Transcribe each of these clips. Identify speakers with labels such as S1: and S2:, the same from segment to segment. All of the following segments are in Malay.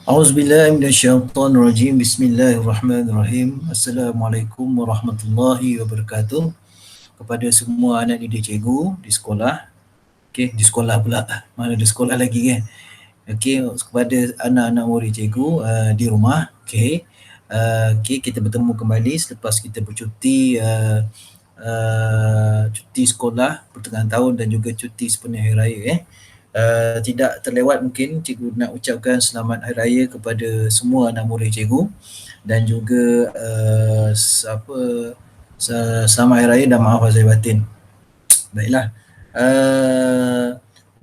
S1: Auzubillahi minasyaitonirrajim. Bismillahirrahmanirrahim. Assalamualaikum warahmatullahi wabarakatuh. Kepada semua anak didik cikgu di sekolah. Okey, di sekolah pula. Mana ada sekolah lagi kan? Okey, kepada anak-anak murid cikgu di rumah. Okey. Okey, kita bertemu kembali selepas kita bercuti cuti sekolah pertengahan tahun dan juga cuti sepenuh hari raya tidak terlewat mungkin cikgu nak ucapkan selamat hari raya kepada semua anak murid cikgu dan juga selamat hari raya dan maaf lahir batin. Baiklah.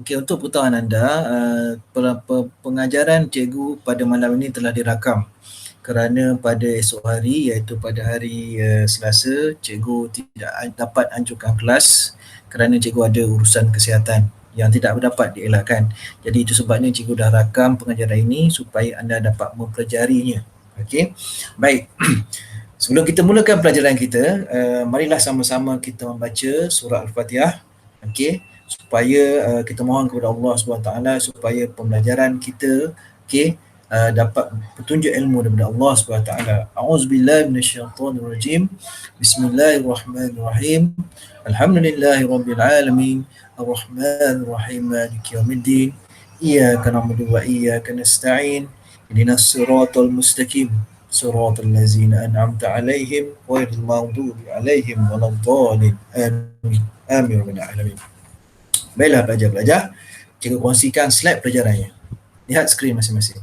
S1: Okey, untuk pengetahuan anda, pengajaran cikgu pada malam ini telah dirakam kerana pada esok hari iaitu pada hari Selasa, cikgu tidak dapat anjurkan kelas kerana cikgu ada urusan kesihatan yang tidak dapat dielakkan. Jadi itu sebabnya cikgu dah rakam pengajaran ini supaya anda dapat mempelajarinya. Okey. Baik. Sebelum kita mulakan pelajaran kita, marilah sama-sama kita membaca surah Al-Fatihah. Okey, supaya kita mohon kepada Allah Subhanahu taala supaya pembelajaran kita dapat petunjuk ilmu daripada Allah Subhanahu taala. A'udzubillahi minasyaitonirrajim. Bismillahirrahmanirrahim. Alhamdulillahirabbil alamin. Ar-Rahmanir-Rahim. Maliki yaumiddin. Iyyaka na'budu wa iyyaka nasta'in. Ihdinas siratal mustaqim. Siratal ladzina an'amta 'alaihim ghairil maghdubi 'alaihim waladdallin. Amin. Amin ya rabbal alamin. Baiklah pelajar-pelajar, cikgu kongsikan slide pelajarannya. Lihat skrin masing-masing.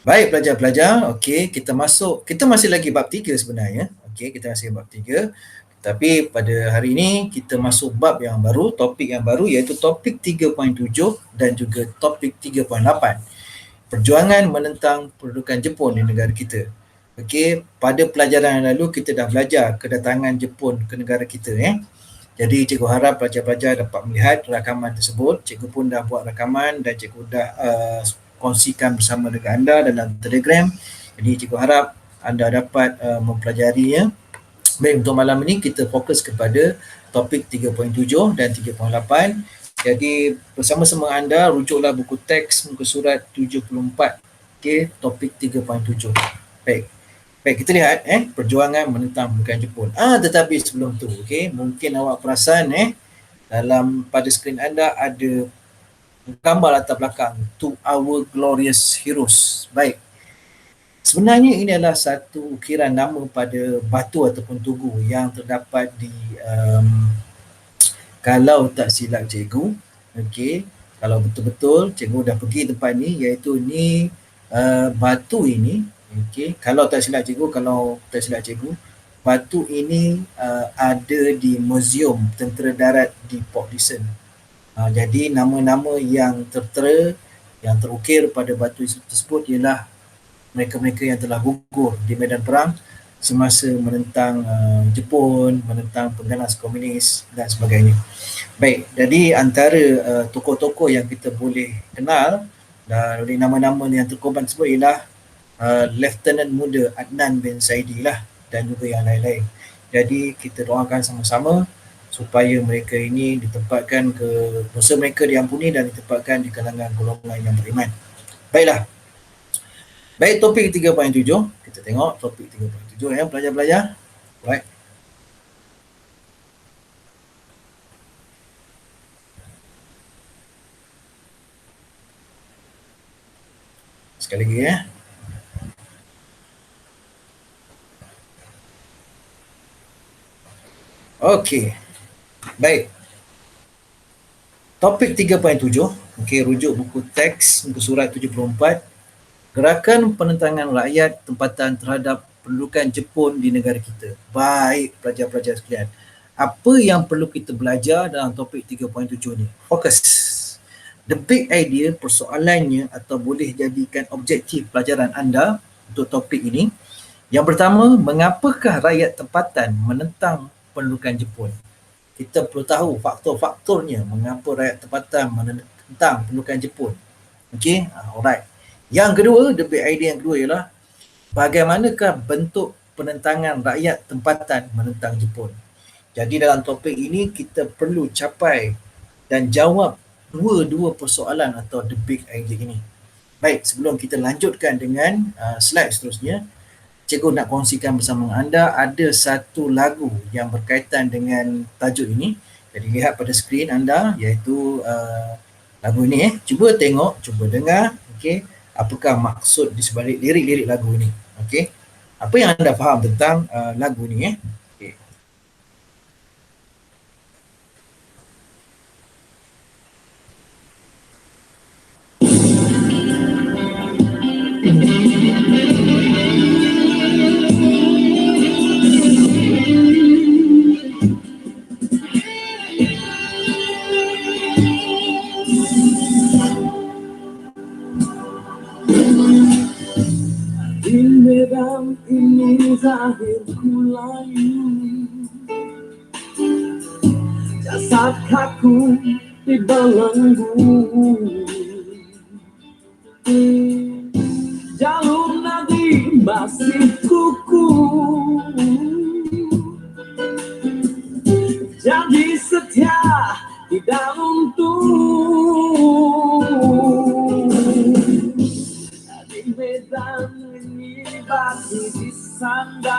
S1: Baik pelajar-pelajar, okey, kita masih lagi bab 3 sebenarnya. Okey, kita masih bab 3. Tapi pada hari ini kita masuk bab yang baru, topik yang baru iaitu topik 3.7 dan juga topik 3.8. Perjuangan menentang pendudukan Jepun di negara kita. Okey, pada pelajaran yang lalu kita dah belajar kedatangan Jepun ke negara kita Jadi cikgu harap pelajar-pelajar dapat melihat rakaman tersebut. Cikgu pun dah buat rakaman dan cikgu dah kongsikan bersama dengan anda dalam Telegram. Jadi cikgu harap anda dapat mempelajarinya. Baik, untuk malam ini kita fokus kepada topik 3.7 dan 3.8. Jadi bersama-sama anda rujuklah buku teks muka surat 74. Okey, topik 3.7. Baik. Baik, kita lihat perjuangan menentang pendudukan Jepun. Tetapi sebelum tu, okey, mungkin awak perasan dalam pada skrin anda ada gambar latar belakang To Our Glorious Heroes. Baik. Sebenarnya ini adalah satu ukiran nama pada batu ataupun tugu yang terdapat di kalau tak silap cikgu, okey, kalau betul-betul cikgu dah pergi tempat ni, iaitu ni batu ini, okey, kalau tak silap cikgu, batu ini ada di Museum Tentera Darat di Port Dickson. Jadi nama-nama yang tertera, yang terukir pada batu tersebut ialah mereka-mereka yang telah gugur di medan perang semasa menentang Jepun, menentang pengganas komunis dan sebagainya. Baik, jadi antara tokoh-tokoh yang kita boleh kenal dari nama-nama yang terkorban tersebut ialah Lieutenant Muda Adnan bin Saidi lah dan juga yang lain-lain. Jadi kita doakan sama-sama supaya mereka ini ditempatkan ke dosa mereka diampuni dan ditempatkan di kalangan golongan yang beriman. Baiklah. Baik, topik 3.7. Kita tengok topik 3.7 pelajar-pelajar. Right. Sekali lagi Okey. Baik. Topik 3.7, okey, rujuk buku teks muka surat 74. Gerakan penentangan rakyat tempatan terhadap pendudukan Jepun di negara kita. Baik pelajar-pelajar sekalian. Apa yang perlu kita belajar dalam topik 3.7 ni? Fokus. The big idea, persoalannya atau boleh jadikan objektif pelajaran anda untuk topik ini. Yang pertama, mengapakah rakyat tempatan menentang pendudukan Jepun? Kita perlu tahu faktor-faktornya mengapa rakyat tempatan menentang pendudukan Jepun. Okey, alright. Yang kedua, the big idea yang kedua ialah bagaimanakah bentuk penentangan rakyat tempatan menentang Jepun. Jadi dalam topik ini kita perlu capai dan jawab dua-dua persoalan atau the big idea ini. Baik, sebelum kita lanjutkan dengan slide seterusnya, cikgu nak kongsikan bersama anda ada satu lagu yang berkaitan dengan tajuk ini. Jadi lihat pada skrin anda iaitu lagu ini Cuba tengok, cuba dengar, okey. Apakah maksud di sebalik lirik-lirik lagu ini? Okey. Apa yang anda faham tentang lagu ini Okey.
S2: Di Medan ini zahirku layu, jasad kaku dibelenggu, jalur nadi masih kuku, janji setia tidak runtuh. Di Medan ini batu disandang,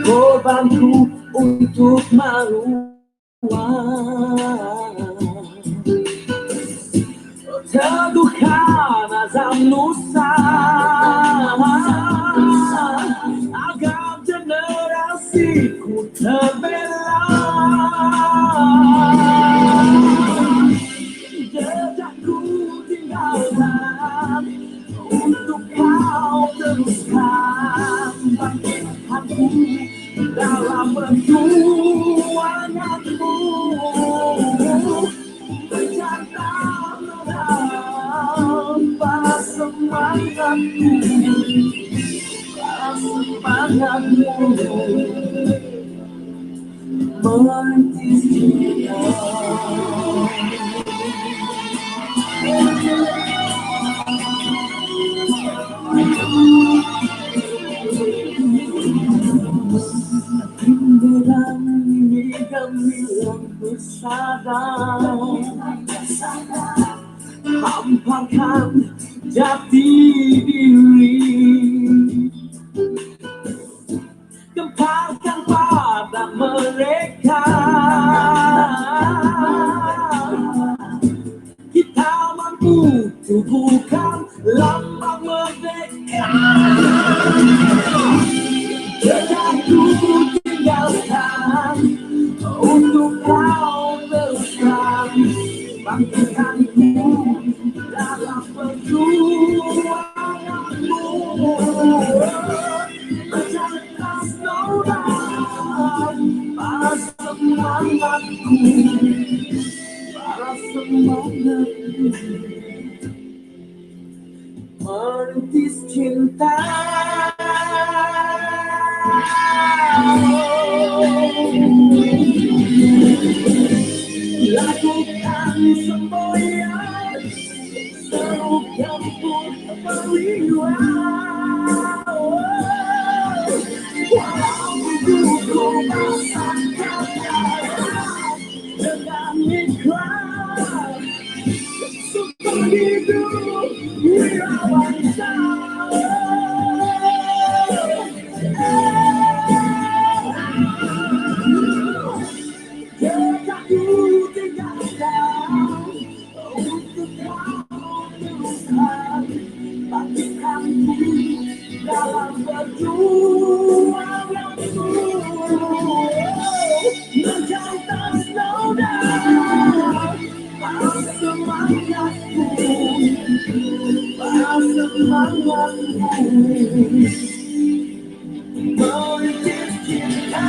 S2: korbanku untuk maluan, teguhkan azam nusa agar generasiku terbela. Jejakku tinggalkan untuk kau teruskan, bangkitkanku dalam perjuanganmu, mencatat para semangatku, para semangatmu, merintis cinta. Timbulan ini gemilang bersadar, hamparkan jati diri, gemparkan pada mereka, kita mampu tubuhkan lambang merdeka. Jejakku tinggalkan untuk kau teruskan, bangkitkanku dalam perjuanganmu, mencatat saudara para semangatku, para semangatku, merintis cinta. Lakukan semboyan, serukan pun beriwan, walau hidupku rasakan dengan ikhlas, untuk hidup wirausaha. Jejakku tinggalkan untuk kau teruskan, bangkitkanku dalam perjuanganmu, mencatat saudara para semangatku, para semangatku, merintis cinta.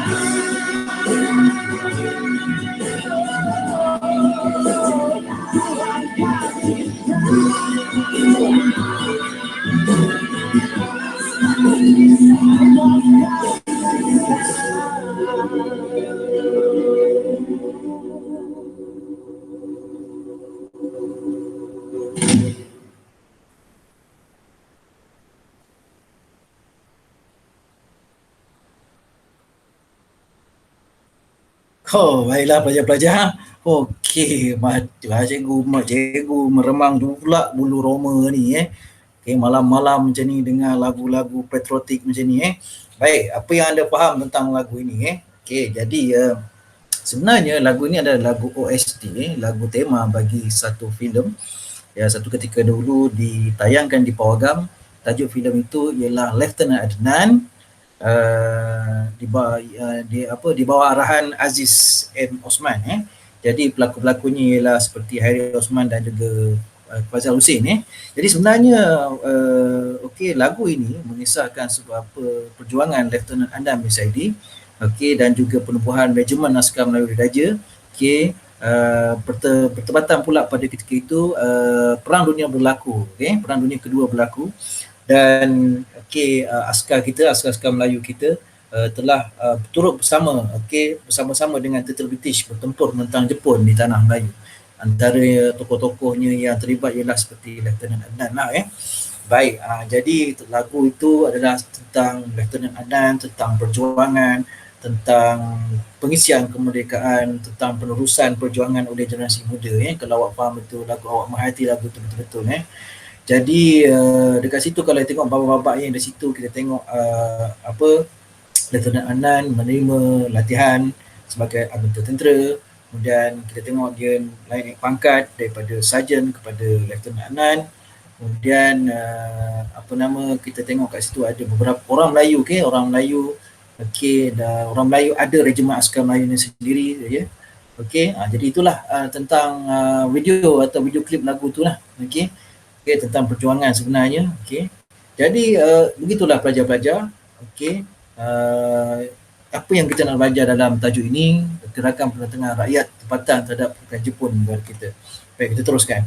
S1: Oh, baiklah pelajar-pelajar. Okey, cikgu meremang pula bulu roma ni Okey, malam-malam macam ni dengar lagu-lagu patriotik macam ni Baik, apa yang anda faham tentang lagu ini Okey, jadi sebenarnya lagu ini adalah lagu OST lagu tema bagi satu filem. Ya, satu ketika dahulu ditayangkan di Pawagam. Tajuk filem itu ialah Lieutenant Adnan di bawah arahan Aziz M Osman Jadi pelakon-pelakonnya ialah seperti Hairi Osman dan juga Fazal Hussein Jadi sebenarnya lagu ini mengisahkan sebuah perjuangan Lieutenant Adnan bin Saidi dan juga penubuhan Regimen Askar Melayu Diraja bertepatan pula pada ketika itu Perang Dunia berlaku Perang Dunia Kedua berlaku dan askar Melayu kita telah turut bersama-sama dengan tentera British bertempur menentang Jepun di tanah Melayu. Antara tokoh-tokohnya yang terlibat ialah seperti Lieutenant Adnan Baik, jadi lagu itu adalah tentang Lieutenant Adnan, tentang perjuangan, tentang pengisian kemerdekaan, tentang penerusan perjuangan oleh generasi muda Kalau awak faham betul lagu, awak menghayati lagu itu betul-betul Jadi dekat situ kalau tengok babak-babak yang di situ kita tengok Lieutenant Adnan menerima latihan sebagai anggota tentera. Kemudian kita tengok dia naik pangkat daripada sarjan kepada Lieutenant Adnan. Kemudian kita tengok kat situ ada beberapa orang Melayu orang Melayu orang Melayu ada Regimen Askar Melayu ni sendiri jadi itulah tentang video atau video klip lagu itulah tentang perjuangan sebenarnya jadi begitulah pelajar-pelajar apa yang kita nak belajar dalam tajuk ini gerakan pertentangan rakyat tempatan terhadap pasukan Jepun negara kita. Baik, kita teruskan.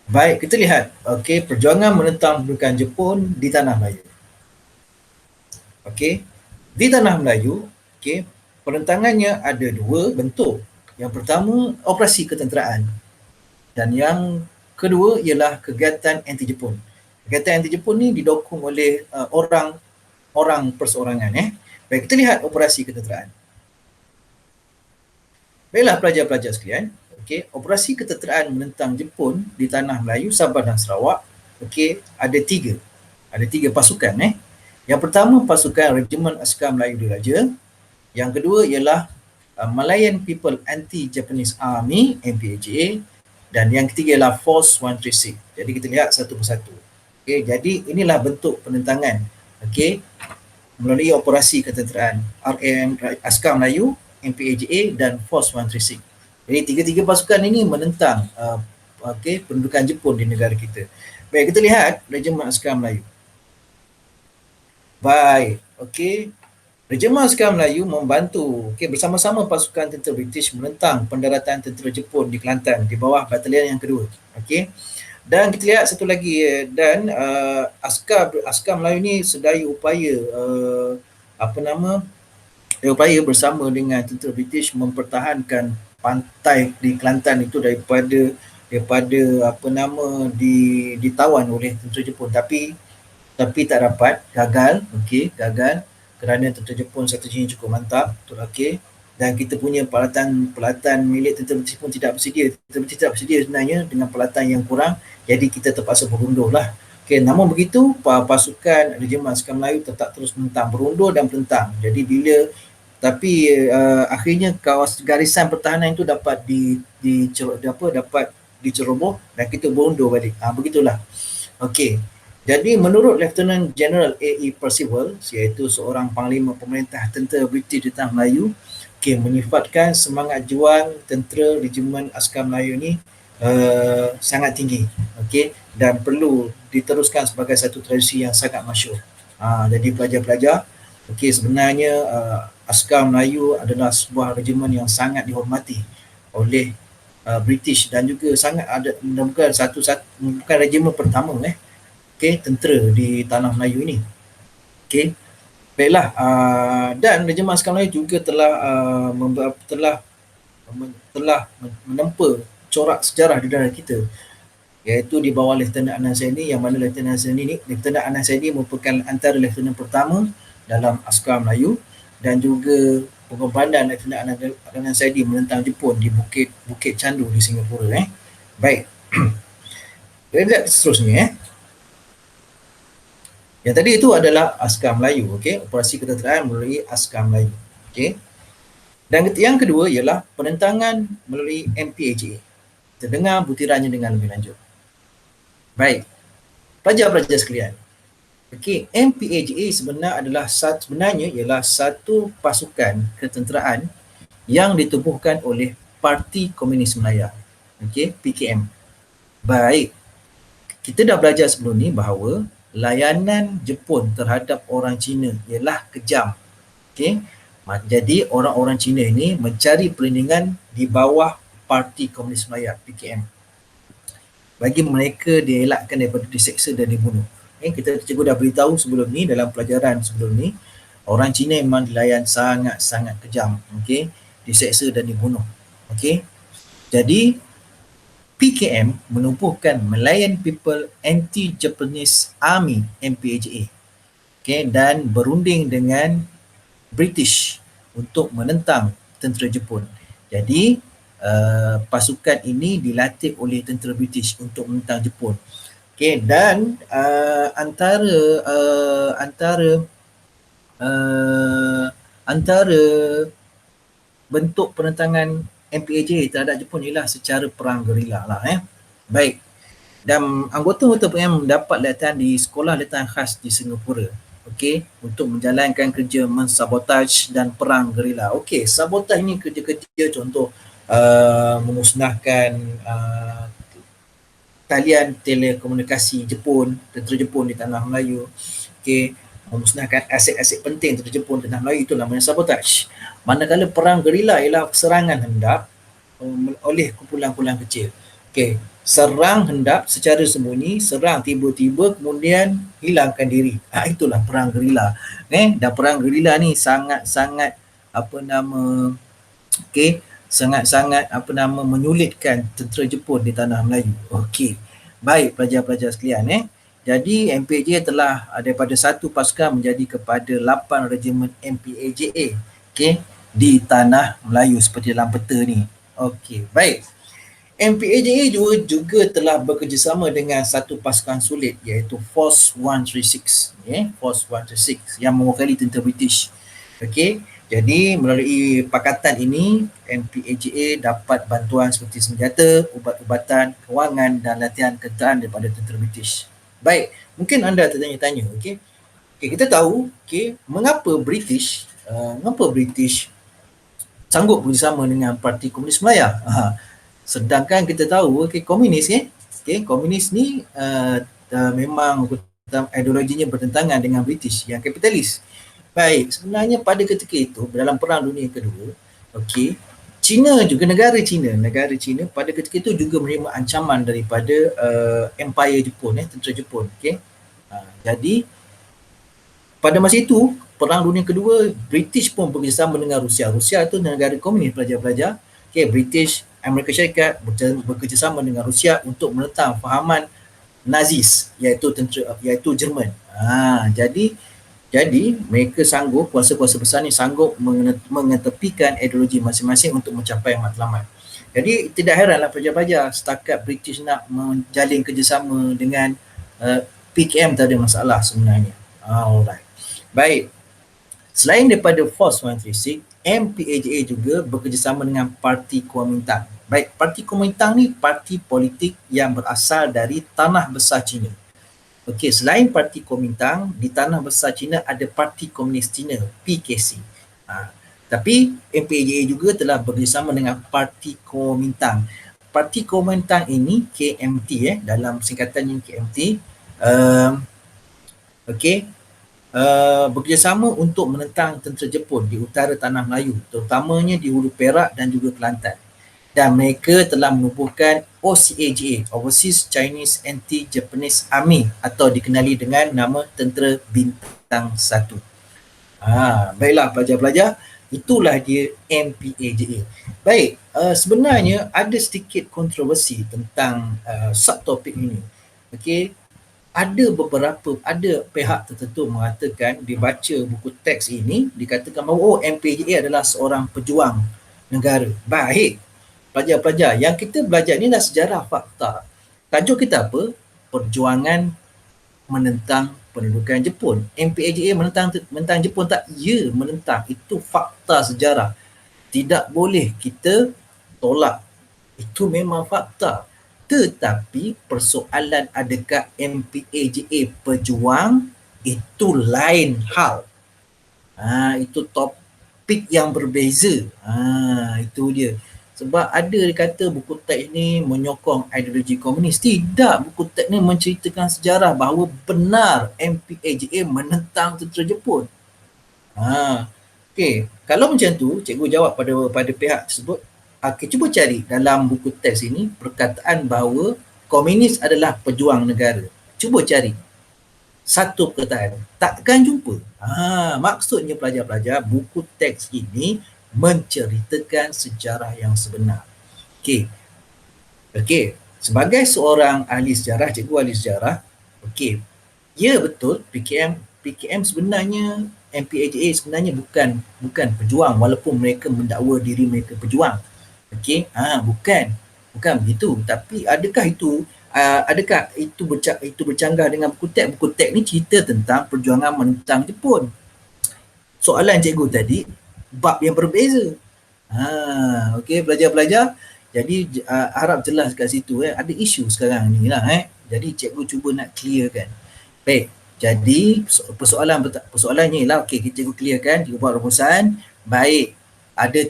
S1: Baik, kita lihat perjuangan menentang pasukan Jepun di tanah Melayu. Di tanah Melayu perentangannya ada dua bentuk. Yang pertama, operasi ketenteraan. Dan yang kedua ialah kegiatan anti-Jepun. Kegiatan anti-Jepun ni didokong oleh orang perseorangan. Baik, kita lihat operasi ketenteraan. Baiklah pelajar-pelajar sekalian. Operasi ketenteraan menentang Jepun di tanah Melayu, Sabah dan Sarawak. Ada tiga. Ada tiga pasukan. Yang pertama, pasukan Regimen Askar Melayu Diraja. Yang kedua ialah Malayan People Anti-Japanese Army, MPAJA, dan yang ketiga ialah Force 136. Jadi kita lihat satu persatu. Jadi inilah bentuk penentangan melalui operasi ketenteraan RM Askar Melayu, MPAJA dan Force 136. Jadi tiga-tiga pasukan ini menentang pendudukan Jepun di negara kita. Baik, kita lihat Regimen Askar Melayu. Baik, Regimen Askar Melayu membantu bersama-sama pasukan tentera British menentang pendaratan tentera Jepun di Kelantan di bawah batalion yang kedua. Dan kita lihat satu lagi askar Melayu ni sedaya upaya upaya bersama dengan tentera British mempertahankan pantai di Kelantan itu daripada ditawan oleh tentera Jepun tapi tak dapat, gagal kerana tentera Jepun strateginya cukup mantap dan kita punya peralatan milik tentera British pun tidak bersedia. Tentera British tidak bersedia sebenarnya dengan peralatan yang kurang, jadi kita terpaksa berundur lah. Namun begitu pasukan Regimen Askar Melayu tetap terus berundur dan bertentang. Jadi akhirnya garisan pertahanan itu dapat diceroboh dan kita berundur balik. Begitulah. Jadi menurut Lieutenant General A.E. Percival, iaitu seorang panglima pemerintah tentera British di tanah Melayu, menyifatkan semangat juang tentera Regimen Askar Melayu ni sangat tinggi dan perlu diteruskan sebagai satu tradisi yang sangat masyhur. Jadi pelajar-pelajar, sebenarnya Askar Melayu adalah sebuah regimen yang sangat dihormati oleh British dan juga sangat ada bukan regimen pertama tentera di tanah Melayu ini. Baiklah, dan Regimen Askar Melayu juga telah menempa corak sejarah di negara kita, iaitu di bawah Lieutenant Adnan Saidi, yang mana Lieutenant Adnan Saidi merupakan antara lieutenant pertama dalam Askar Melayu dan juga pengorbanan dan tindakan Adnan Saidi menentang Jepun di Bukit Candu di Singapura. Baik. Kita lihat seterusnya. Yang tadi itu adalah Askar Melayu, okey, operasi ketenteraan melalui Askar Melayu. Okey. Dan yang kedua ialah penentangan melalui MPAJA. Kita dengar butirannya dengan lebih lanjut. Baik. Pelajar-pelajar sekalian. Okey, MPAJA sebenarnya ialah satu pasukan ketenteraan yang ditubuhkan oleh Parti Komunis Malaya. Okey, PKM. Baik. Kita dah belajar sebelum ni bahawa layanan Jepun terhadap orang Cina ialah kejam. Okey. Jadi orang-orang Cina ini mencari perlindungan di bawah Parti Komunis Malaya, PKM. Bagi mereka dielakkan daripada diseksa dan dibunuh. Kita cikgu dah beritahu sebelum ni, dalam pelajaran sebelum ni, orang Cina memang dilayan sangat-sangat kejam. Okey, diseksa dan dibunuh. Okey. Jadi PKM menubuhkan Malayan People Anti-Japanese Army, MPAJA. Okey, dan berunding dengan British untuk menentang tentera Jepun. Jadi pasukan ini dilatih oleh tentera British untuk menentang Jepun. Okey, dan antara bentuk penentangan MPAJA terhadap Jepun ialah secara perang gerila lah. Baik. Dan anggota-anggota PKM mendapat latihan di sekolah latihan khas di Singapura. Okey, untuk menjalankan kerja mensabotaj dan perang gerila. Okey, sabotaj ni kerja-kerja contoh memusnahkan talian telekomunikasi Jepun, tentera Jepun di tanah Melayu. Okey, memusnahkan aset-aset penting tentera Jepun di tanah Melayu, itu namanya sabotaj. Manakala perang gerila ialah serangan hendap oleh kumpulan-kumpulan kecil. Okey, serang hendap secara sembunyi, serang tiba-tiba kemudian hilangkan diri. Itulah perang gerila. Dan perang gerila ni sangat-sangat sangat-sangat menyulitkan tentera Jepun di tanah Melayu. Okey. Baik pelajar-pelajar sekalian. Jadi MPAJA telah daripada satu pasukan menjadi kepada 8 regimen MPAJA. Okey, di tanah Melayu seperti dalam peta ni. Okey, baik. MPAJA juga telah bekerjasama dengan satu pasukan sulit iaitu Force 136, Force 136 yang mewakili tentera British. Okey, jadi melalui pakatan ini MPAJA dapat bantuan seperti senjata, ubat-ubatan, kewangan dan latihan ketenteraan daripada tentera British. Baik, mungkin anda tertanya-tanya, okey, kita tahu, mengapa British sanggup bekerjasama dengan Parti Komunis Malaya? Sedangkan kita tahu komunis komunis ni memang ideologinya bertentangan dengan British yang kapitalis. Baik, sebenarnya pada ketika itu dalam Perang Dunia Kedua, China juga negara China pada ketika itu juga menerima ancaman daripada Empire Jepun, tentera Jepun. Jadi pada masa itu Perang Dunia Kedua, British pun bekerjasama dengan Rusia. Rusia itu negara komunis, pelajar-pelajar. British, Amerika Syarikat bekerjasama dengan Rusia untuk menentang fahaman Nazis iaitu Jerman. Jadi mereka sanggup, kuasa-kuasa besar ni sanggup mengetepikan ideologi masing-masing untuk mencapai matlamat. Jadi tidak heranlah pelajar-pelajar setakat British nak menjalin kerjasama dengan PKM tak ada masalah sebenarnya. Alright. Baik. Selain daripada Force 136, MPAJA juga bekerjasama dengan Parti Kuomintang. Baik, Parti Kuomintang ni parti politik yang berasal dari Tanah Besar China. Okey, selain Parti Kuomintang, di Tanah Besar China ada Parti Komunis China, PKC. Tapi MPAJA juga telah bekerjasama dengan Parti Kuomintang. Parti Kuomintang ini KMT, dalam singkatannya KMT. Bekerjasama untuk menentang tentera Jepun di utara tanah Melayu, terutamanya di Hulu Perak dan juga Kelantan. Dan mereka telah menubuhkan OCAJA, Overseas Chinese Anti-Japanese Army, atau dikenali dengan nama Tentera Bintang 1. Baiklah pelajar-pelajar, itulah dia MPAJA. Baik, sebenarnya ada sedikit kontroversi tentang subtopik ini. ada pihak tertentu mengatakan dibaca buku teks ini dikatakan bahawa MPJA adalah seorang pejuang negara. Baik, pelajar-pelajar, yang kita belajar ni adalah sejarah fakta. Tajuk kita apa? Perjuangan menentang pendudukan Jepun. MPAJA menentang Jepun tak? Ya, menentang. Itu fakta sejarah. Tidak boleh kita tolak. Itu memang fakta. Tetapi persoalan adakah MPAJA pejuang, itu lain hal. Itu topik yang berbeza. Itu dia. Sebab ada dikata buku teks ni menyokong ideologi komunis. Tidak, buku teks ni menceritakan sejarah bahawa benar MPAJA menentang tentera Jepun. Okey, kalau macam tu cikgu jawab pada pihak tersebut. Okey, cuba cari dalam buku teks ini perkataan bahawa komunis adalah pejuang negara. Cuba cari satu perkataan. Takkan jumpa. Maksudnya pelajar-pelajar, buku teks ini menceritakan sejarah yang sebenar. Okey. Sebagai seorang ahli sejarah, cikgu ahli sejarah, okey. Ya betul, PKM sebenarnya, MPAJA sebenarnya bukan pejuang walaupun mereka mendakwa diri mereka pejuang. Okey, bukan begitu. Tapi adakah itu bercanggah dengan buku teks? Buku teks ni cerita tentang perjuangan menentang Jepun. Soalan cikgu tadi, bab yang berbeza. Okey, pelajar-pelajar. Jadi harap jelas kat situ. Ada isu sekarang ni lah. Jadi cikgu cuba nak clearkan. Baik, jadi persoalannya ialah, okey, cikgu clearkan, cikgu buat rumusan. Baik, ada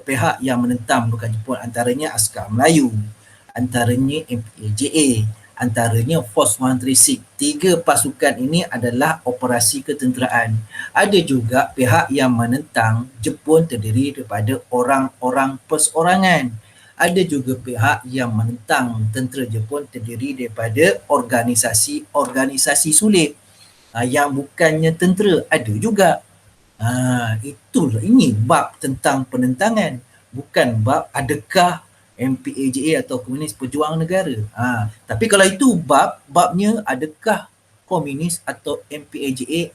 S1: pihak yang menentang bukan Jepun, antaranya Askar Melayu, antaranya MPAJA, antaranya Force 136. 3 pasukan ini adalah operasi ketenteraan. Ada juga pihak yang menentang Jepun terdiri daripada orang-orang perseorangan. Ada juga pihak yang menentang tentera Jepun terdiri daripada organisasi sulit. Yang bukannya tentera ada juga. Ini bab tentang penentangan, bukan bab adakah MPAJA atau komunis pejuang negara. Tapi kalau itu babnya adakah komunis atau MPAJA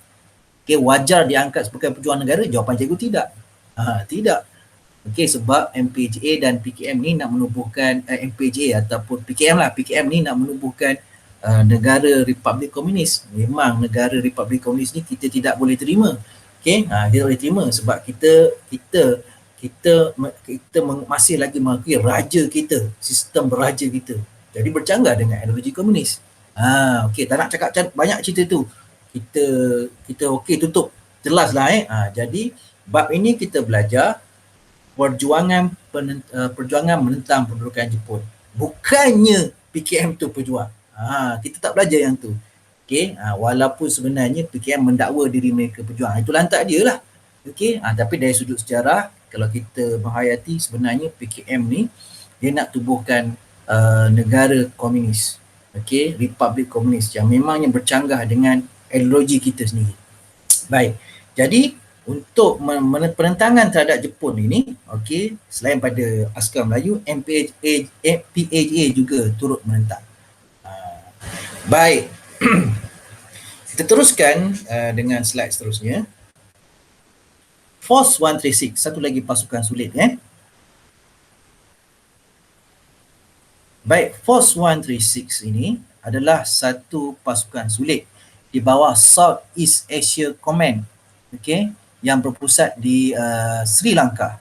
S1: wajar diangkat sebagai pejuang negara, jawapan cikgu tidak. Tidak. Okey, sebab MPAJA dan PKM ni nak menubuhkan MPAJA ataupun PKM ni nak menubuhkan negara Republik Komunis. Memang negara Republik Komunis ni kita tidak boleh terima. Okey, tidak boleh terima sebab kita masih lagi mengakui raja kita, sistem beraja kita. Jadi bercanggah dengan ideologi komunis. Okey, tak nak cakap banyak cerita tu. Kita okey tutup. Jelaslah jadi bab ini kita belajar perjuangan menentang pendudukan Jepun. Bukannya PKM tu pejuang. Kita tak belajar yang tu. Okey, walaupun sebenarnya PKM mendakwa diri mereka pejuang. Itu lantak dia lah. Okey, tapi dari sudut sejarah, kalau kita menghayati sebenarnya PKM ni dia nak tubuhkan negara komunis. Okey, Republik Komunis yang memangnya bercanggah dengan ideologi kita sendiri. Baik. Jadi untuk penentangan terhadap Jepun ini, okey, selain pada Askar Melayu, MPAJA juga turut menentang. Baik. Kita teruskan dengan slide seterusnya. Force 136, satu lagi pasukan sulit. Baik, Force 136 ini adalah satu pasukan sulit di bawah Southeast Asia Command, okey, yang berpusat di Sri Lanka.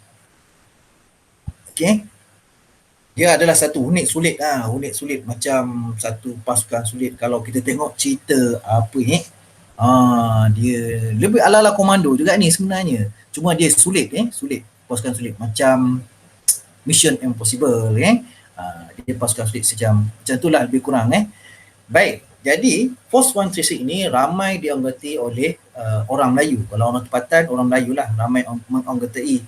S1: Okey. Dia adalah satu unit sulit unit sulit macam satu pasukan sulit. Kalau kita tengok cerita apa ni, dia lebih ala-ala komando juga ni sebenarnya. Cuma dia sulit sulit, pasukan sulit macam Mission Impossible dia pasukan sulit macam itulah lebih kurang Baik, jadi Force 136 ini ramai dianggoti oleh orang Melayu. Kalau orang tempatan, orang Melayu lah ramai menganggotai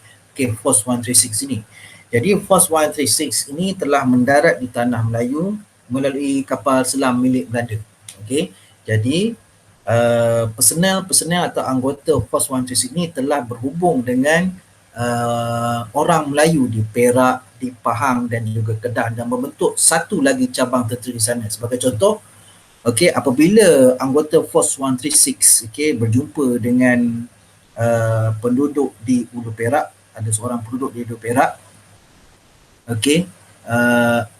S1: Force 136 ini. Jadi Force 136 ini telah mendarat di tanah Melayu melalui kapal selam milik Belanda. Okey. Jadi personel atau anggota Force 136 ini telah berhubung dengan orang Melayu di Perak, di Pahang dan juga Kedah dan membentuk satu lagi cabang tentera di sana. Sebagai contoh, okey, apabila anggota Force 136 okey berjumpa dengan penduduk di Ulu Perak, ada seorang penduduk di Ulu Perak, okey,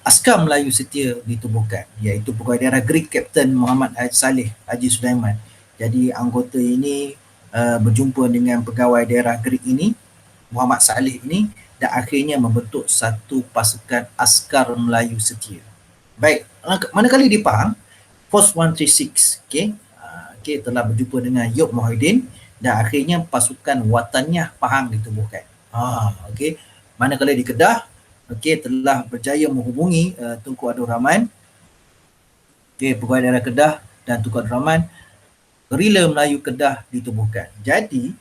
S1: askar Melayu setia ditubuhkan, iaitu Pegawai Daerah Great Captain Muhammad Saleh Haji Sulaiman. Jadi anggota ini berjumpa dengan Pegawai Daerah Great ini, Muhammad Saleh ini, dan akhirnya membentuk satu pasukan askar Melayu setia. Baik, manakala di Pahang, Force 136 okey telah berjumpa dengan Yop Mohidin dan akhirnya pasukan Wataniah Pahang ditubuhkan. Okey, manakala di Kedah, okey telah berjaya menghubungi Tunku Abdul Rahman, okey, Pegawai Daerah Kedah dan Tunku Abdul Rahman, gerila Melayu Kedah ditubuhkan. Jadi,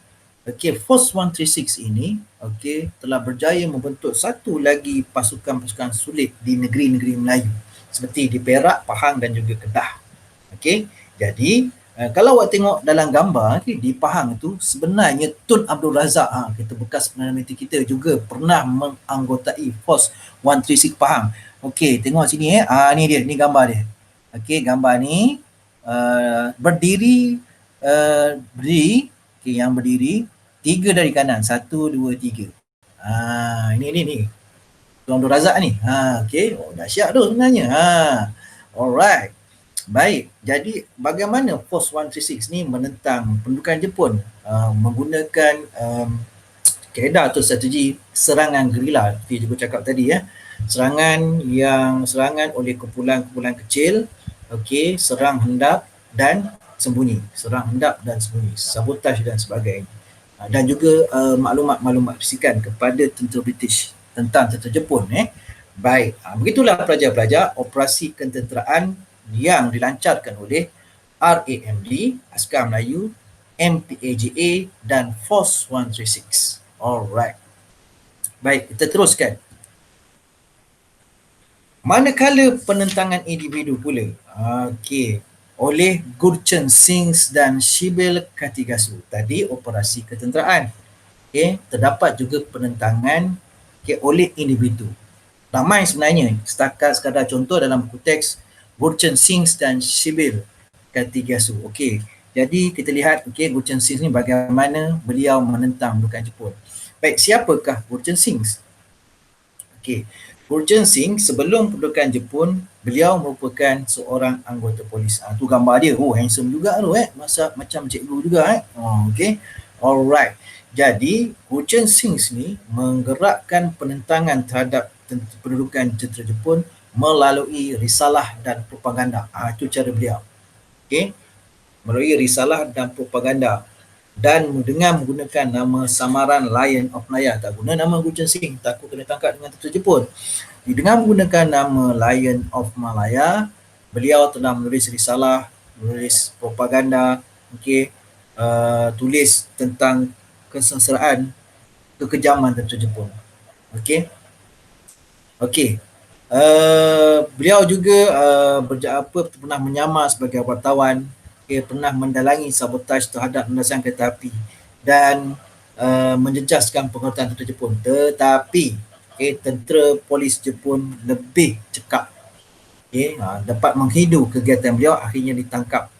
S1: okey, Force 136 ini okey telah berjaya membentuk satu lagi pasukan-pasukan sulit di negeri-negeri Melayu seperti di Perak, Pahang dan juga Kedah. Okey, jadi kalau awak tengok dalam gambar okay, di Pahang tu sebenarnya Tun Abdul Razak kita bekas Perdana Menteri kita juga pernah menganggotai Force 136 Pahang. Okey, tengok sini ni dia, ni gambar dia. Okey, gambar ni berdiri okey, yang berdiri 3 dari kanan, 1 2 3. Ini Tun Abdul Razak ni. Okey, dahsyat tu sebenarnya. Alright. Baik, jadi bagaimana Force 136 ni menentang pendudukan Jepun menggunakan kaedah atau strategi serangan gerila. Saya juga cakap tadi serangan oleh kumpulan-kumpulan kecil, okey, serang hendap dan sembunyi, sabotaj dan sebagainya. Dan juga maklumat-maklumat bisikan kepada tentera British tentang tentera Jepun. Baik, begitulah pelajar-pelajar operasi ketenteraan yang dilancarkan oleh RAMD, Askar Melayu, MPAJA dan Force 136. Alright. Baik, kita teruskan. Manakala penentangan individu pula, okey, oleh Gurchen Singh dan Shibil Katigasu. Tadi operasi ketenteraan. Okey, terdapat juga penentangan oleh individu. Ramai sebenarnya, setakat sekadar contoh dalam buku teks Gurchen Singh dan Shibil Katigasu. Okey, jadi kita lihat Gurchen Singh ni bagaimana beliau menentang pendudukan Jepun. Baik, siapakah Gurchen Singh? Okey, Gurchen Singh sebelum pendudukan Jepun, beliau merupakan seorang anggota polis. Tu gambar dia. Handsome juga tu masa macam cikgu juga okey. Alright. Jadi Gurchen Singh ni menggerakkan penentangan terhadap pendudukan tentera Jepun melalui risalah dan propaganda. Itu cara beliau. Okey. Melalui risalah dan propaganda dan dengan menggunakan nama samaran Lion of Malaya. Tak guna nama Gurchen Singh, takut kena tangkap dengan tentera Jepun. Dengan menggunakan nama Lion of Malaya, beliau telah menulis risalah, menulis propaganda, okey, tulis tentang kesengsaraan, kekejaman tentera Jepun. Okey. Okey. Beliau juga pernah menyamar sebagai wartawan, pernah mendalangi sabotaj terhadap landasan kereta api dan menjejaskan pengurutan tentera Jepun. Tetapi tentera polis Jepun lebih cekap, dapat menghidu kegiatan beliau, akhirnya ditangkap.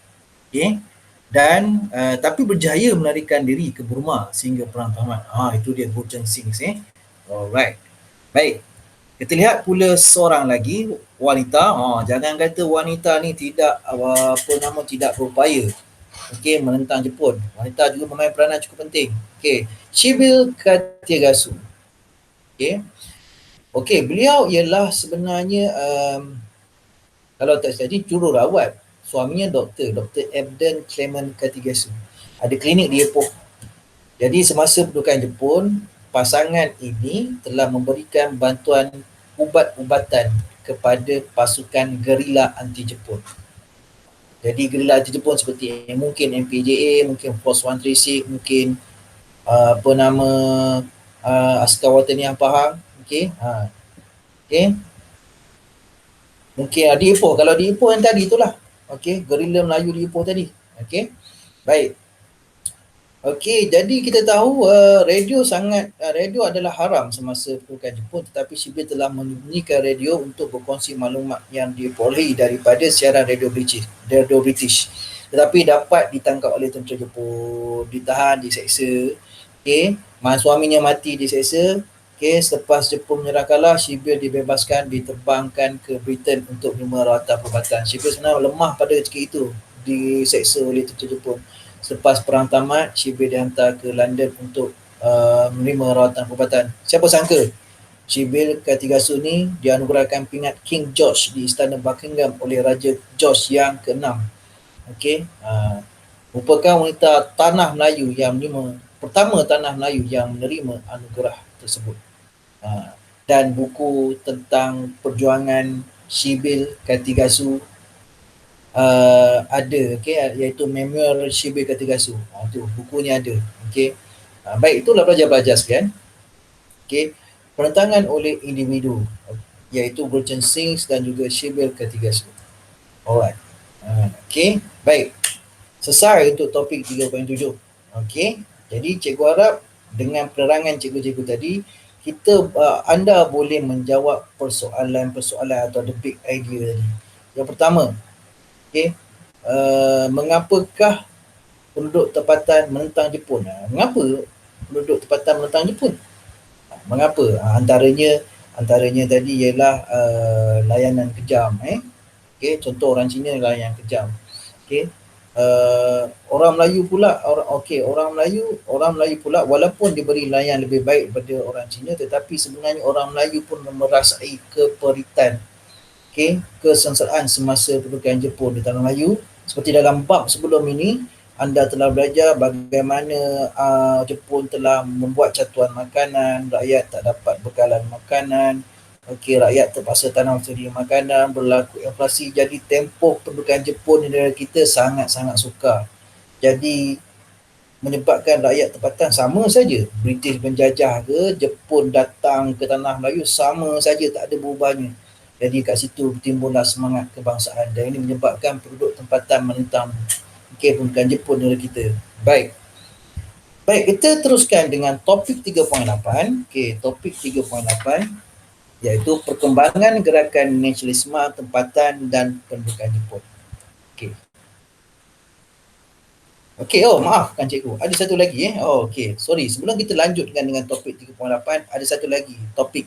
S1: Dan tapi berjaya melarikan diri ke Burma sehingga perang tamat. Itu dia Gurchen Singh. Alright. Baik. Kita lihat pula seorang lagi wanita. Jangan kata wanita ni tidak tidak berupaya menentang Jepun. Wanita juga memain peranan cukup penting. Shibil Katigasu. Beliau ialah sebenarnya kalau tak salah jururawat. Suaminya Dr. Ebden Clement Katigasu. Ada klinik di Ipoh. Jadi semasa pendudukan Jepun, pasangan ini telah memberikan bantuan ubat-ubatan kepada pasukan gerila anti-Jepun. Jadi gerila anti-Jepun seperti mungkin MPJA, mungkin Force 136, mungkin Askar Wataniah Pahang. Mungkin di Ipoh. Kalau di Ipoh yang tadi itulah. Gerila Melayu di Ipoh tadi. Baik. Okey, jadi kita tahu radio adalah haram semasa pendudukan Jepun, tetapi Shibir telah membunyikan radio untuk berkongsi maklumat yang diperolehi daripada siaran radio British. Tetapi dapat ditangkap oleh tentera Jepun, ditahan, diseksa. Okey, suaminya mati diseksa. Okey, selepas Jepun menyerah kalah, Shibir dibebaskan, diterbangkan ke Britain untuk menerima rawatan perubatan. Shibir sebenarnya lemah pada ketika itu, diseksa oleh tentera Jepun. Selepas perang tamat, Shibir dihantar ke London untuk menerima rawatan perubatan. Siapa sangka Shibir Katigasu ni dianugerahkan pingat King George di Istana Buckingham oleh Raja George yang ke-6. Okey, merupakan wanita tanah Melayu yang pertama tanah Melayu yang menerima anugerah tersebut. Dan buku tentang perjuangan Shibir Katigasu ada, okey, iaitu Memoir Shibir Katigasu. Tu bukunya ada. Okey. Baik, itulah pelajar-pelajar sekalian. Okey, perentangan oleh individu iaitu Gurchen Singh dan juga Shibir Katigasu. Alright. Okey, baik. Selesai untuk topik 3.7. Okey. Jadi cikgu harap dengan penerangan cikgu-cikgu tadi, anda boleh menjawab persoalan-persoalan atau the big idea tadi. Yang pertama, okey, mengapakah penduduk tempatan menentang Jepun? Mengapa penduduk tempatan menentang Jepun? Mengapa? Antaranya tadi ialah layanan kejam. Okey, contoh orang Cina layanan kejam. Okey, orang Melayu pula, orang Melayu pula walaupun diberi layanan lebih baik daripada orang Cina, tetapi sebenarnya orang Melayu pun merasai keperitan, okey, kesengsaraan semasa pendudukan Jepun di tanah Melayu. Seperti dalam bab sebelum ini, anda telah belajar bagaimana Jepun telah membuat catuan makanan, rakyat tak dapat bekalan makanan, okey, rakyat terpaksa tanam sendiri makanan, berlaku inflasi. Jadi tempoh pendudukan Jepun di negara kita sangat-sangat sukar. Jadi menyebabkan rakyat tempatan sama saja, British menjajah ke, Jepun datang ke tanah Melayu, sama saja, tak ada berubahnya. Jadi kat situ timbullah semangat kebangsaan dan ini menyebabkan penduduk tempatan menentang pendudukan Jepun negara kita. Baik, kita teruskan dengan topik 3.8. Okey, topik 3.8 iaitu perkembangan gerakan nasionalisme tempatan dan pendudukan Jepun. Okey, maafkan cikgu. Ada satu lagi okey. Sorry, sebelum kita lanjutkan dengan topik 3.8, ada satu lagi topik.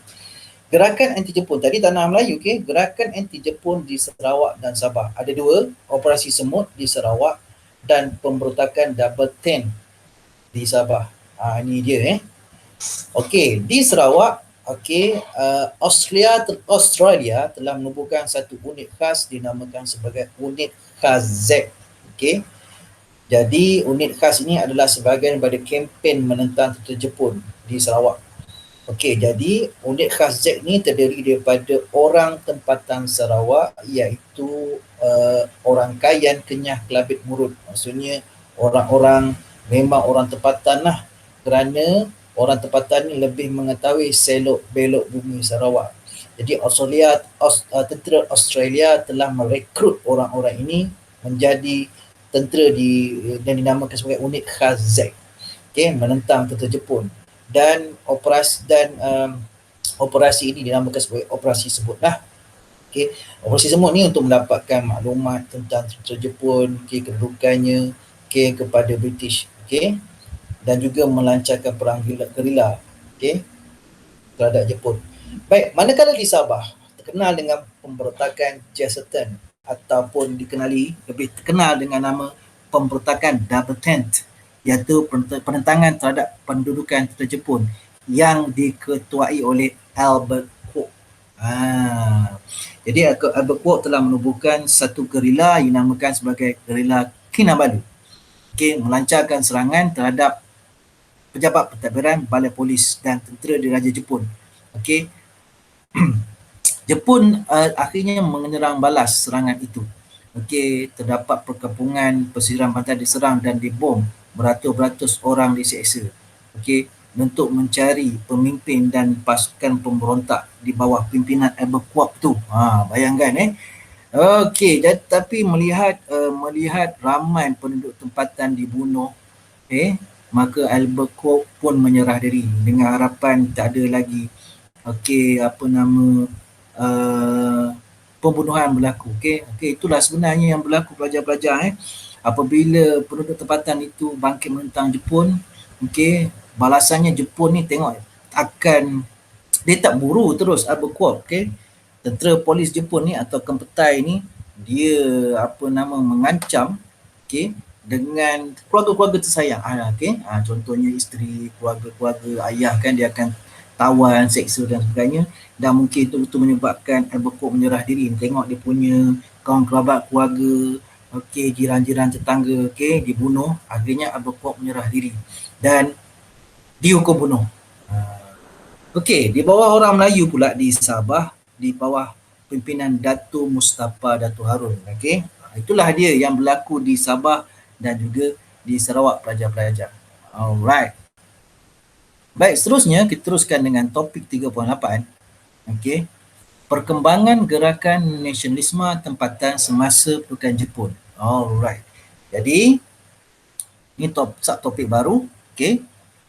S1: Gerakan anti Jepun tadi tanah Melayu, okey. Gerakan anti Jepun di Sarawak dan Sabah. Ada dua, Operasi Semut di Sarawak dan pemberontakan Double Ten di Sabah. Ini dia okey, di Sarawak, okey, Australia telah menubuhkan satu unit khas dinamakan sebagai unit khas Z. Okey. Jadi unit khas ini adalah sebahagian daripada kempen menentang tentera Jepun di Sarawak. Okey, jadi unit khas Z ni terdiri daripada orang tempatan Sarawak iaitu orang Kayan, Kenyah, Kelabit, Murut. Maksudnya orang-orang memang orang tempatan lah, kerana orang tempatan ni lebih mengetahui selok belok bumi Sarawak. Jadi tentera Australia telah merekrut orang-orang ini menjadi tentera dan dinamakan sebagai unit khas Z. Okey, menentang tentera Jepun. Dan operasi ini dinamakan sebagai Operasi Semut lah. Okey, Operasi Semut ni untuk mendapatkan maklumat tentang tentera Jepun, kedudukannya, kepada British, dan juga melancarkan perang gerila, terhadap Jepun. Baik, manakala di Sabah terkenal dengan pemberontakan Chesterton ataupun lebih terkenal dengan nama pemberontakan Double Tent, iaitu penentangan terhadap pendudukan tentera Jepun yang diketuai oleh Albert Hawke. Jadi Albert Hawke telah menubuhkan satu gerila yang dinamakan sebagai gerila Kinabalu, melancarkan serangan terhadap pejabat pentadbiran, balai polis dan tentera diraja Jepun. Jepun akhirnya menyerang balas serangan itu. Terdapat perkampungan pesisir pantai diserang dan dibom, beratus-beratus orang diseksa. Untuk mencari pemimpin dan pasukan pemberontak di bawah pimpinan Albert Hawke tu. Bayangkan tapi melihat ramai penduduk tempatan dibunuh, maka Albert Kwok pun menyerah diri dengan harapan tak ada lagi pembunuhan berlaku. Itulah sebenarnya yang berlaku pelajar-pelajar. Apabila penduduk tempatan itu bangkit menentang Jepun, balasannya Jepun ni tengok akan dia tak buru terus Albert Kwok. Tentera polis Jepun ni atau Kempetai ni dia mengancam dengan keluarga-keluarga tersayang. Contohnya isteri, keluarga-keluarga ayah kan, dia akan tawan, seksa dan sebagainya, dan mungkin itu menyebabkan Albert Kwok menyerah diri. Tengok dia punya kawan kerabat, keluarga, jiran-jiran tetangga dibunuh, akhirnya Albert Kwok menyerah diri dan dihukum bunuh. Di bawah orang Melayu pula di Sabah, di bawah pimpinan Dato' Mustafa Dato' Harun. Itulah dia yang berlaku di Sabah dan juga di Sarawak, pelajar-pelajar. Alright. Baik, seterusnya kita teruskan dengan topik 3.8. Perkembangan gerakan nasionalisme tempatan semasa Pertukaran Jepun. Alright. Jadi, ini subtopik baru.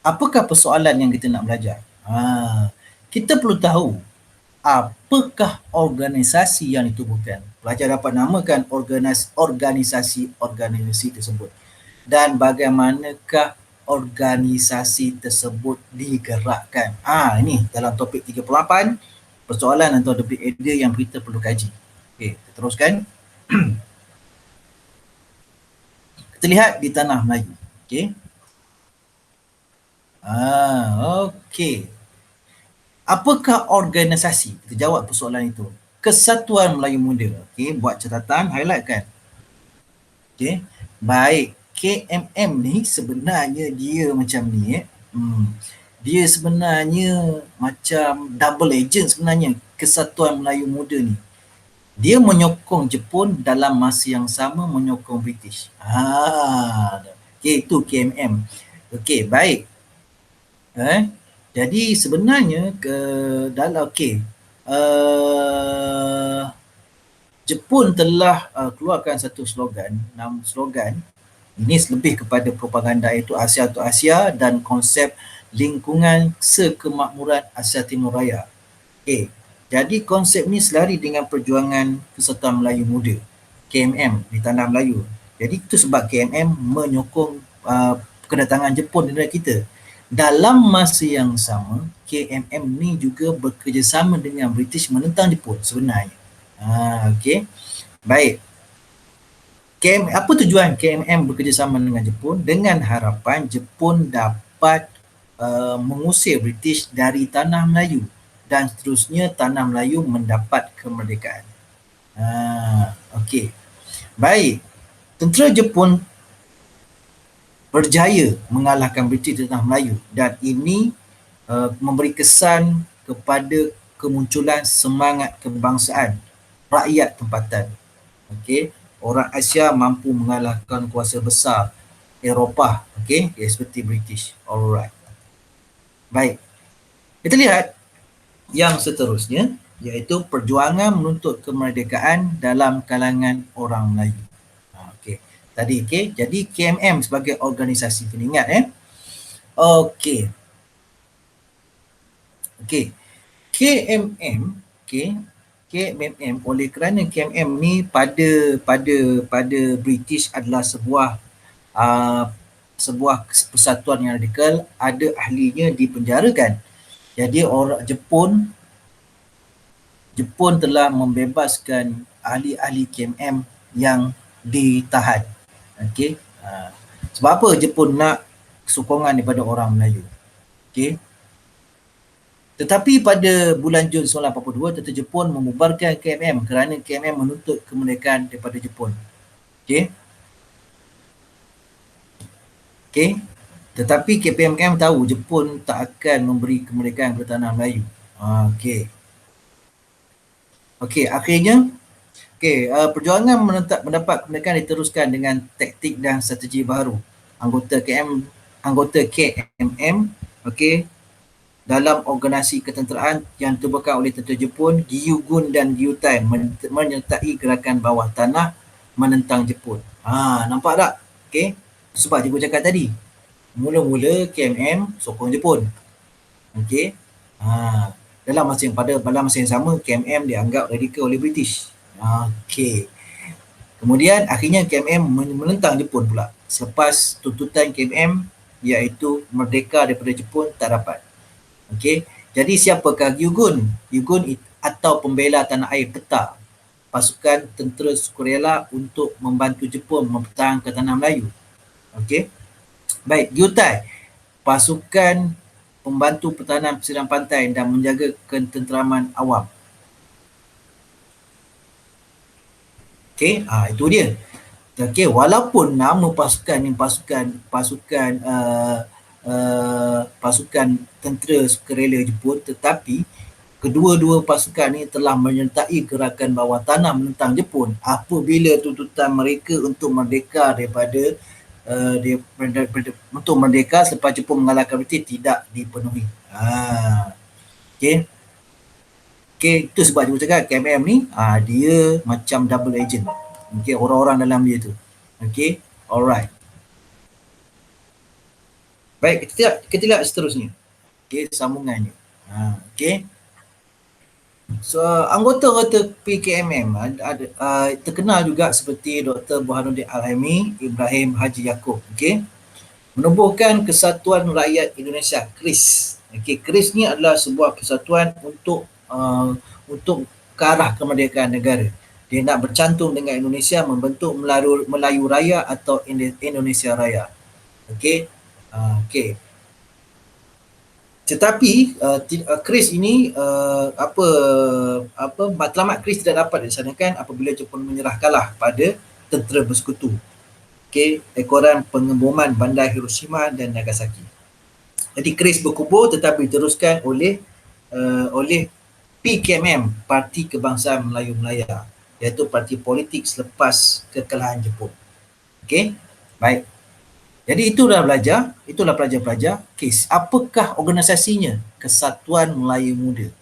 S1: Apakah persoalan yang kita nak belajar? Kita perlu tahu apakah organisasi yang ditubuhkan. Pelajar dapat namakan organisasi tersebut dan bagaimanakah organisasi tersebut digerakkan. Ini dalam topik 38, persoalan atau topik idea yang kita perlu kaji. Kita teruskan. Kita lihat di tanah Melayu. Apakah organisasi? Kita jawab persoalan itu. Kesatuan Melayu Muda. Buat catatan, highlightkan. Baik, KMM ni sebenarnya dia macam ni. Dia sebenarnya macam double agent sebenarnya, Kesatuan Melayu Muda ni. Dia menyokong Jepun dalam masa yang sama menyokong British. Itu KMM. Baik. Jadi sebenarnya Jepun telah keluarkan satu slogan, nama slogan ini lebih kepada propaganda, itu Asia untuk Asia dan konsep lingkungan sekemakmuran Asia Timur Raya. Jadi konsep ni selari dengan perjuangan Kesatuan Melayu Muda, KMM di tanah Melayu. Jadi itu sebab KMM menyokong kedatangan Jepun di negara kita. Dalam masa yang sama, KMM ni juga bekerjasama dengan British menentang Jepun sebenarnya. Baik. Apa tujuan KMM bekerjasama dengan Jepun? Dengan harapan Jepun dapat mengusir British dari tanah Melayu dan seterusnya tanah Melayu mendapat kemerdekaan. Baik. Tentera Jepun berjaya mengalahkan British di tanah Melayu dan ini memberi kesan kepada kemunculan semangat kebangsaan rakyat tempatan. Orang Asia mampu mengalahkan kuasa besar Eropah, seperti British. Alright. Baik. Kita lihat yang seterusnya, iaitu perjuangan menuntut kemerdekaan dalam kalangan orang Melayu. Tadi, jadi KMM sebagai organisasi, kena ingat KMM, KMM oleh kerana KMM ni pada British adalah sebuah persatuan yang radikal, ada ahlinya dipenjarakan. Jadi orang Jepun telah membebaskan ahli-ahli KMM yang ditahan. Sebab apa Jepun nak sokongan daripada orang Melayu. Tetapi pada bulan Jun 1942, tentera Jepun membubarkan KMM kerana KMM menuntut kemerdekaan daripada Jepun. Tetapi KPMM tahu Jepun tak akan memberi kemerdekaan kepada tanah Melayu. Akhirnya perjuangan mendapat kemerdekaan diteruskan dengan taktik dan strategi baru. Anggota KMM dalam organisasi ketenteraan yang ditubuhkan oleh tentera Jepun, Gyugun dan Gyutai menyertai gerakan bawah tanah menentang Jepun. Nampak tak? Sebab cikgu cakap tadi. Mula-mula KMM sokong Jepun. Okey. Dalam masa yang sama KMM dianggap radikal oleh British. Okey. Kemudian akhirnya KMM menentang Jepun pula. Selepas tuntutan KMM iaitu merdeka daripada Jepun tak dapat. Okey. Jadi siapakah Gyugun? Gyugun atau pembela tanah air peta, pasukan tentera sukarela untuk membantu Jepun mempertahankan tanah Melayu. Okey. Baik, Gyutai, pasukan pembantu pertahanan pesisir pantai dan menjaga ketenteraman awam. Okey, itu dia. Okey, walaupun nama pasukan ni pasukan tentera sukarela Jepun, tetapi kedua-dua pasukan ni telah menyertai gerakan bawah tanah menentang Jepun apabila tuntutan mereka untuk merdeka untuk merdeka selepas Jepun mengalahkan British tidak dipenuhi. Okey. Okey, itu sebab dia cakap KMM ni dia macam double agent. Okey, orang-orang dalam dia tu. Okey, alright. Baik, kita lihat seterusnya. Okey, sambungannya. Okey. So, anggota-anggota PKMM terkenal juga seperti Dr. Burhanuddin Al-Haimi, Ibrahim Haji Yaakob. Okey. Menubuhkan Kesatuan Rakyat Indonesia, KRIS. Okey, KRIS ni adalah sebuah persatuan untuk ke arah kemerdekaan negara. Dia nak bercantum dengan Indonesia, membentuk Melayu Raya atau Indonesia Raya. Okey. Okey. Tetapi KRIS ini matlamat KRIS tidak dapat dilaksanakan apabila Jepun menyerah kalah pada tentera bersekutu. Okey, ekoran pengeboman bandar Hiroshima dan Nagasaki. Jadi KRIS berkubur tetapi diteruskan oleh PKMM, Parti Kebangsaan Melayu Melaya, iaitu parti politik selepas kekalahan Jepun. Okey, baik. Jadi itulah pelajar-pelajar KIS. Apakah organisasinya? Kesatuan Melayu Muda.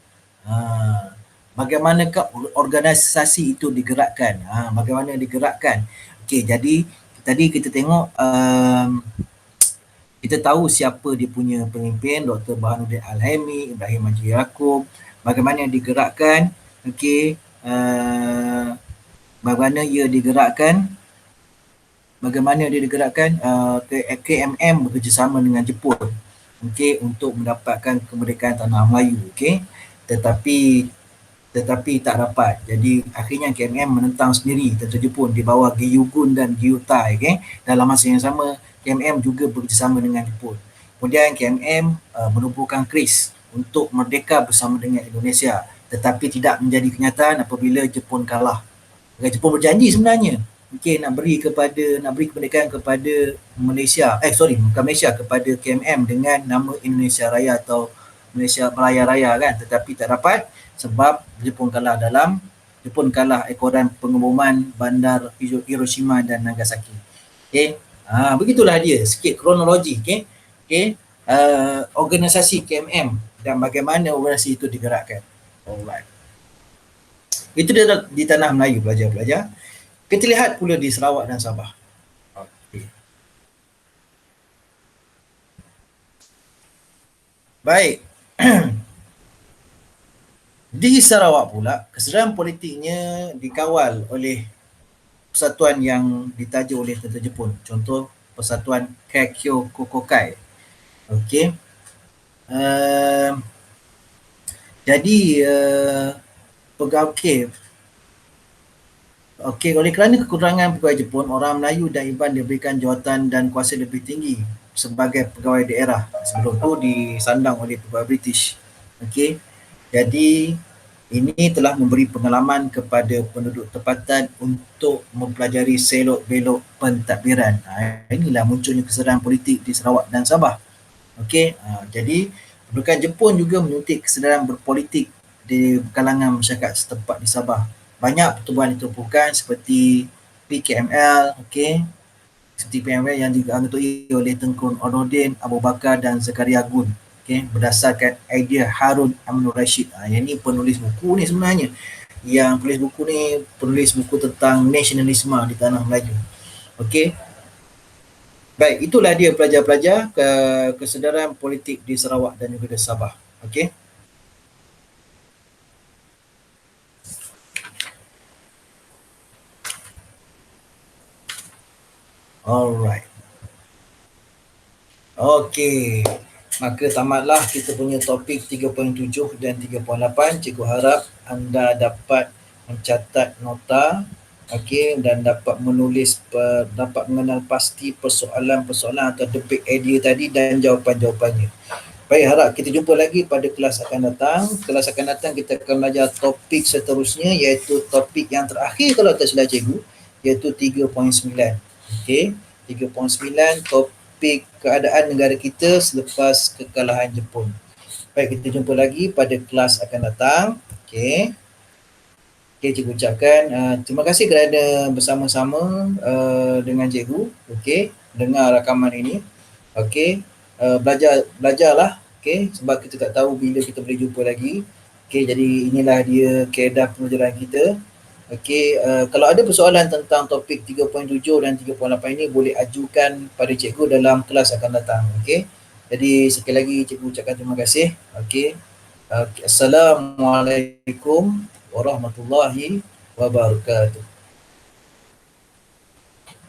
S1: Bagaimanakah organisasi itu digerakkan? Bagaimana digerakkan? Okey, jadi tadi kita tengok kita tahu siapa dia punya pemimpin, Dr. Burhanuddin Al-Haimi, Ibrahim Haji Yaakob, bagaimana digerakkan, okey, bagaimana dia digerakkan, KMM bekerjasama dengan Jepun, okey, untuk mendapatkan kemerdekaan tanah Melayu, okey, tetapi tak dapat. Jadi akhirnya KMM menentang sendiri tentera Jepun di bawah Gyugun dan Gyutai, okey. Dalam masa yang sama KMM juga bekerjasama dengan Jepun. Kemudian KMM menubuhkan KRIS untuk merdeka bersama dengan Indonesia, tetapi tidak menjadi kenyataan apabila Jepun kalah. Jepun berjanji sebenarnya, okey, nak beri kemerdekaan kepada Malaysia, kepada KMM dengan nama Indonesia Raya atau Malaysia Melaya Raya kan, tetapi tak dapat sebab Jepun kalah ekoran pengeboman bandar Hiroshima dan Nagasaki. Okey. Begitulah dia sikit kronologi, okey. Organisasi KMM dan bagaimana organisasi itu digerakkan. Alright. Itu dia di tanah Melayu, pelajar-pelajar. Kita lihat pula di Sarawak dan Sabah. Okay. Baik. Di Sarawak pula, kesedaran politiknya dikawal oleh persatuan yang ditaja oleh tentera Jepun. Contoh, Persatuan Kaikyo Kokokai. Okey. Jadi, oleh kerana kekurangan pegawai Jepun, orang Melayu dan Iban diberikan jawatan dan kuasa lebih tinggi sebagai pegawai daerah. Sebelum tu disandang oleh pegawai British. Okey. Jadi ini telah memberi pengalaman kepada penduduk tempatan untuk mempelajari selok-belok pentadbiran. Inilah munculnya kesedaran politik di Sarawak dan Sabah. Okey. Jadi pendudukan Jepun juga menyuntik kesedaran berpolitik di kalangan masyarakat setempat di Sabah. Banyak pertubuhan ditubuhkan seperti PKML, okey. Seperti PKML yang dianggotoi oleh Tengku Nordin, Abu Bakar dan Zakaria Gun. Okey, berdasarkan idea Harun Aminur Rashid. Yang ni penulis buku ni sebenarnya. Yang penulis buku tentang nasionalisme di tanah Melayu. Okey. Baik, itulah dia pelajar-pelajar kesedaran politik di Sarawak dan juga di Sabah. Okey. Alright. Okey. Maka tamatlah kita punya topik 3.7 dan 3.8. Cikgu harap anda dapat mencatat nota, okey, dan dapat menulis, dapat mengenal pasti persoalan-persoalan atau debate idea tadi dan jawapan-jawapannya. Baik, harap kita jumpa lagi pada kelas akan datang. Kelas akan datang kita akan belajar topik seterusnya, iaitu topik yang terakhir kalau tak silap cikgu, iaitu 3.9. Okey, 3.9 topik keadaan negara kita selepas kekalahan Jepun. Baik, kita jumpa lagi pada kelas akan datang. Okey. Okey, cikgu ucapkan terima kasih kerana bersama-sama dengan cikgu. Okey, dengar rakaman ini. Okey, belajarlah. Okey, sebab kita tak tahu bila kita boleh jumpa lagi. Okey, jadi inilah dia kaedah pelajaran kita. Okey, kalau ada persoalan tentang topik 3.7 dan 3.8 ini boleh ajukan pada cikgu dalam kelas akan datang. Okey, jadi sekali lagi cikgu ucapkan terima kasih. Okey, Assalamualaikum warahmatullahi wabarakatuh.